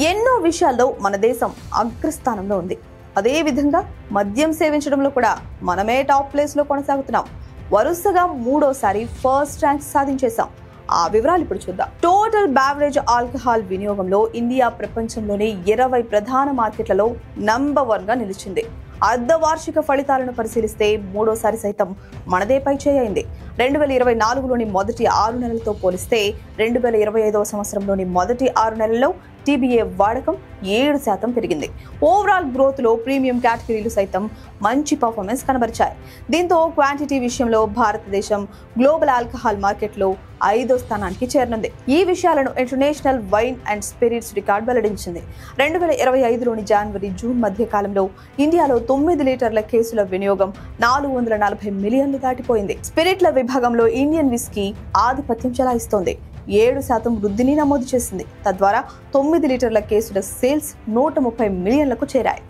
ఎన్నో విషయాల్లో మన దేశం అగ్రస్థానంలో ఉంది. అదే విధంగా మద్యం సేవించడంలో కూడా మనమే టాప్ ప్లేస్ లో కొనసాగుతున్నాం. వరుసగా మూడోసారి ఫస్ట్ ర్యాంక్ సాధించేశాం. ఆ వివరాలు ఇప్పుడు చూద్దాం. టోటల్ బెవరేజ్ ఆల్కహాల్ వినియోగంలో ఇండియా ప్రపంచంలోని 20 ప్రధాన మార్కెట్లలో నంబర్ 1 గా నిలిచింది. అర్ధవార్షిక ఫలితాలను పరిశీలిస్తే మూడోసారి సైతం మనదే పై చేయింది. 2024లోని మొదటి 6 నెలలతో పోలిస్తే 2025వ సంవత్సరంలోని మొదటి 6 నెలల్లో టీబీఏ వాడకం 7% పెరిగింది. ఓవరాల్ గ్రోత్ లో ప్రీమియం కేటగిరీలు సైతం మంచి పర్ఫార్మెన్స్ కనబరిచాయి. దీంతో క్వాంటిటీ విషయంలో భారతదేశం గ్లోబల్ ఆల్కహాల్ మార్కెట్లో 5వ స్థానానికి చేరనుంది. ఈ విషయాలను international wine and spirits record వెల్లడించింది. 2025లోని జనవరి జూన్ మధ్య కాలంలో ఇండియాలో 9 లీటర్ల కేసుల వినియోగం 440 మిలియన్లు దాటిపోయింది. స్పిరిట్ల విభాగంలో ఇండియన్ విస్కీ ఆధిపత్యం చెలాయిస్తోంది. 7% వృద్ధిని నమోదు చేసింది. తద్వారా 9 లీటర్ల కేసుల సేల్స్ 130 మిలియన్లకు చేరాయి.